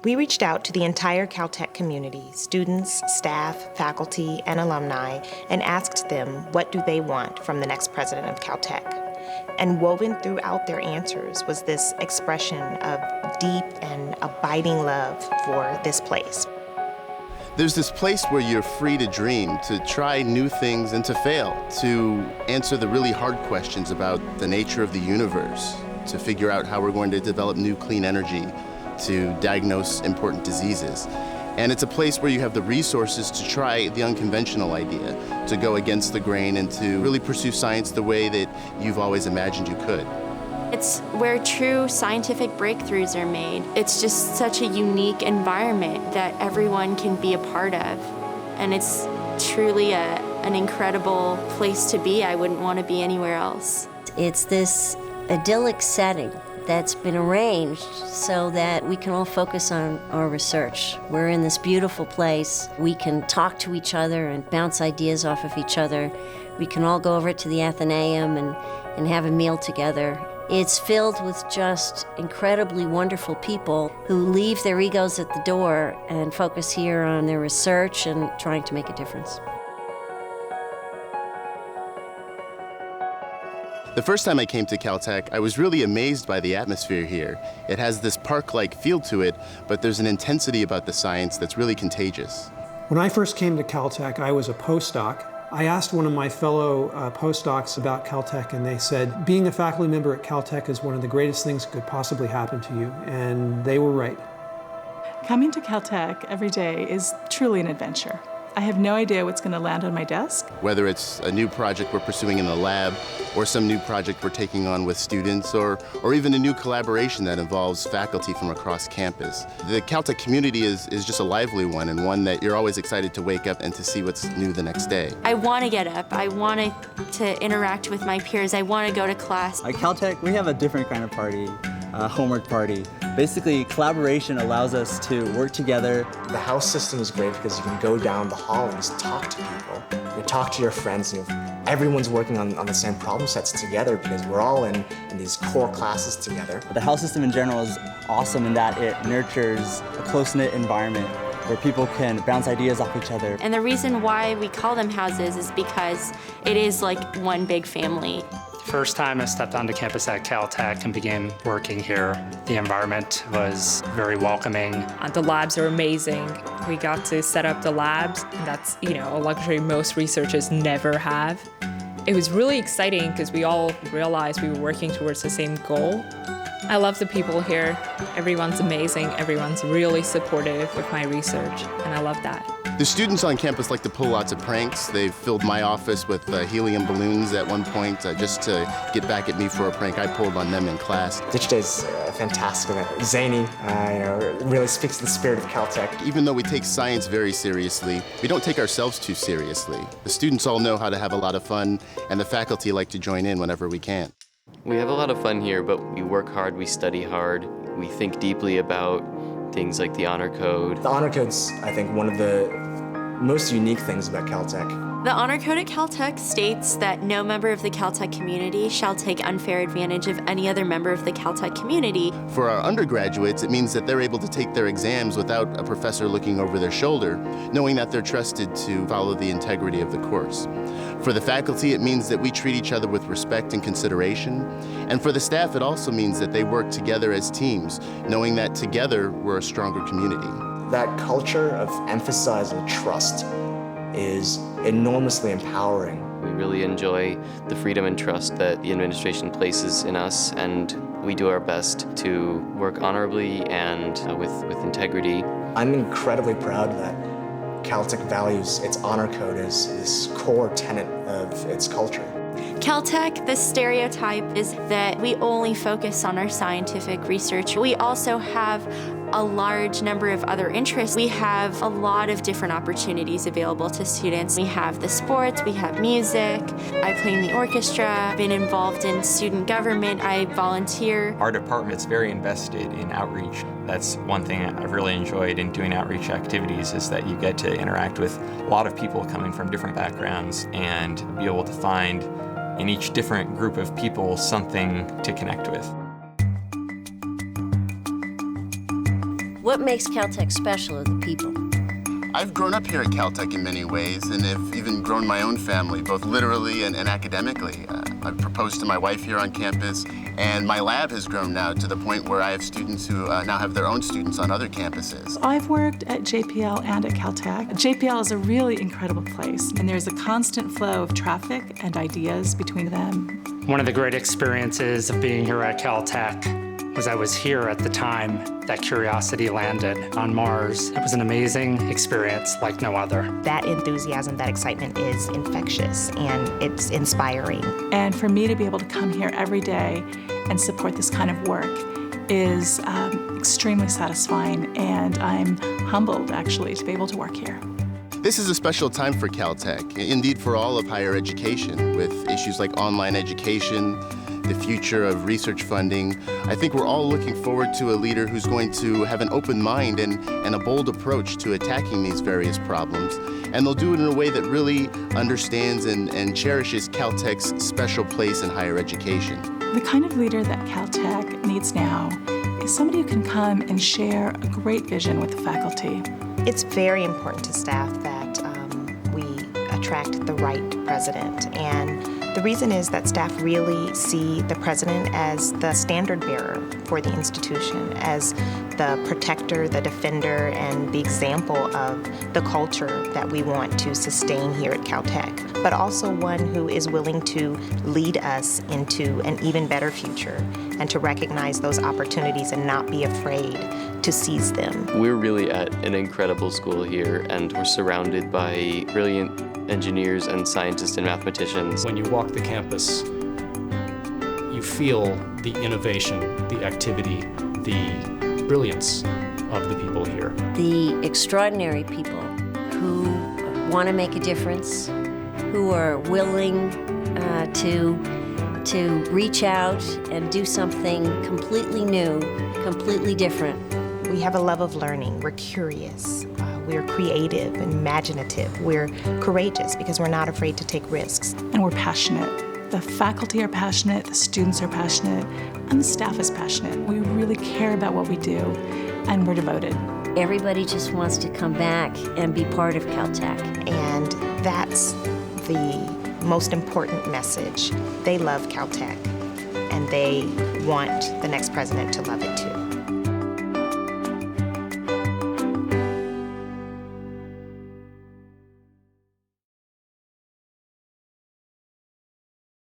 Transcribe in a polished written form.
We reached out to the entire Caltech community, students, staff, faculty, and alumni, and asked them what do they want from the next president of Caltech. And woven throughout their answers was this expression of deep and abiding love for this place. There's this place where you're free to dream, to try new things and to fail, to answer the really hard questions about the nature of the universe, to figure out how we're going to develop new clean energy, to diagnose important diseases. And it's a place where you have the resources to try the unconventional idea, to go against the grain and to really pursue science the way that you've always imagined you could. It's where true scientific breakthroughs are made. It's just such a unique environment that everyone can be a part of. And it's truly an incredible place to be. I wouldn't want to be anywhere else. It's this idyllic setting that's been arranged so that we can all focus on our research. We're in this beautiful place. We can talk to each other and bounce ideas off of each other. We can all go over to the Athenaeum and have a meal together. It's filled with just incredibly wonderful people who leave their egos at the door and focus here on their research and trying to make a difference. The first time I came to Caltech, I was really amazed by the atmosphere here. It has this park-like feel to it, but there's an intensity about the science that's really contagious. When I first came to Caltech, I was a postdoc. I asked one of my fellow postdocs about Caltech, and they said, being a faculty member at Caltech is one of the greatest things that could possibly happen to you, and they were right. Coming to Caltech every day is truly an adventure. I have no idea what's going to land on my desk. Whether it's a new project we're pursuing in the lab, or some new project we're taking on with students, or even a new collaboration that involves faculty from across campus. The Caltech community is just a lively one, and one that you're always excited to wake up and to see what's new the next day. I want to get up. I want to interact with my peers. I want to go to class. At Caltech, we have a different kind of party, a homework party. Basically, collaboration allows us to work together. The house system is great because you can go down the hall and just talk to people. You talk to your friends, and everyone's working on the same problem sets together because we're all in these core classes together. The house system in general is awesome in that it nurtures a close-knit environment where people can bounce ideas off each other. And the reason why we call them houses is because it is like one big family. First time I stepped onto campus at Caltech and began working here, the environment was very welcoming. The labs are amazing. We got to set up the labs, and that's, a luxury most researchers never have. It was really exciting because we all realized we were working towards the same goal. I love the people here. Everyone's amazing. Everyone's really supportive of my research, and I love that. The students on campus like to pull lots of pranks. They've filled my office with helium balloons at one point just to get back at me for a prank I pulled on them in class. Ditch Day's a fantastic event. Zany, it really speaks to the spirit of Caltech. Even though we take science very seriously, we don't take ourselves too seriously. The students all know how to have a lot of fun, and the faculty like to join in whenever we can. We have a lot of fun here, but we work hard, we study hard, we think deeply about things like the honor code. The honor code's, I think, one of the most unique things about Caltech. The honor code at Caltech states that no member of the Caltech community shall take unfair advantage of any other member of the Caltech community. For our undergraduates, it means that they're able to take their exams without a professor looking over their shoulder, knowing that they're trusted to follow the integrity of the course. For the faculty, it means that we treat each other with respect and consideration. And for the staff, it also means that they work together as teams, knowing that together we're a stronger community. That culture of emphasizing trust is enormously empowering. We really enjoy the freedom and trust that the administration places in us, and we do our best to work honorably and with integrity. I'm incredibly proud that Caltech values its honor code as this core tenet of its culture. Caltech, the stereotype is that we only focus on our scientific research. We also have a large number of other interests. We have a lot of different opportunities available to students. We have the sports, we have music. I play in the orchestra, I've been involved in student government, I volunteer. Our department's very invested in outreach. That's one thing I've really enjoyed in doing outreach activities is that you get to interact with a lot of people coming from different backgrounds and be able to find in each different group of people something to connect with. What makes Caltech special are the people. I've grown up here at Caltech in many ways, and have even grown my own family, both literally and academically. I've proposed to my wife here on campus, and my lab has grown now to the point where I have students who now have their own students on other campuses. I've worked at JPL and at Caltech. JPL is a really incredible place, and there's a constant flow of traffic and ideas between them. One of the great experiences of being here at Caltech was I was here at the time that Curiosity landed on Mars. It was an amazing experience like no other. That enthusiasm, that excitement is infectious, and it's inspiring. And for me to be able to come here every day and support this kind of work is extremely satisfying, and I'm humbled, actually, to be able to work here. This is a special time for Caltech, indeed for all of higher education, with issues like online education, the future of research funding. I think we're all looking forward to a leader who's going to have an open mind and a bold approach to attacking these various problems. And they'll do it in a way that really understands and cherishes Caltech's special place in higher education. The kind of leader that Caltech needs now is somebody who can come and share a great vision with the faculty. It's very important to staff that we attract the right president, and the reason is that staff really see the president as the standard bearer for the institution, as the protector, the defender, and the example of the culture that we want to sustain here at Caltech, but also one who is willing to lead us into an even better future and to recognize those opportunities and not be afraid to seize them. We're really at an incredible school here, and we're surrounded by brilliant engineers and scientists and mathematicians. When you walk the campus, you feel the innovation, the activity, the brilliance of the people here. The extraordinary people who want to make a difference, who are willing to reach out and do something completely new, completely different. We have a love of learning. We're curious. We're creative and imaginative. We're courageous because we're not afraid to take risks. And we're passionate. The faculty are passionate, the students are passionate, and the staff is passionate. We really care about what we do, and we're devoted. Everybody just wants to come back and be part of Caltech. And that's the most important message. They love Caltech, and they want the next president to love it too.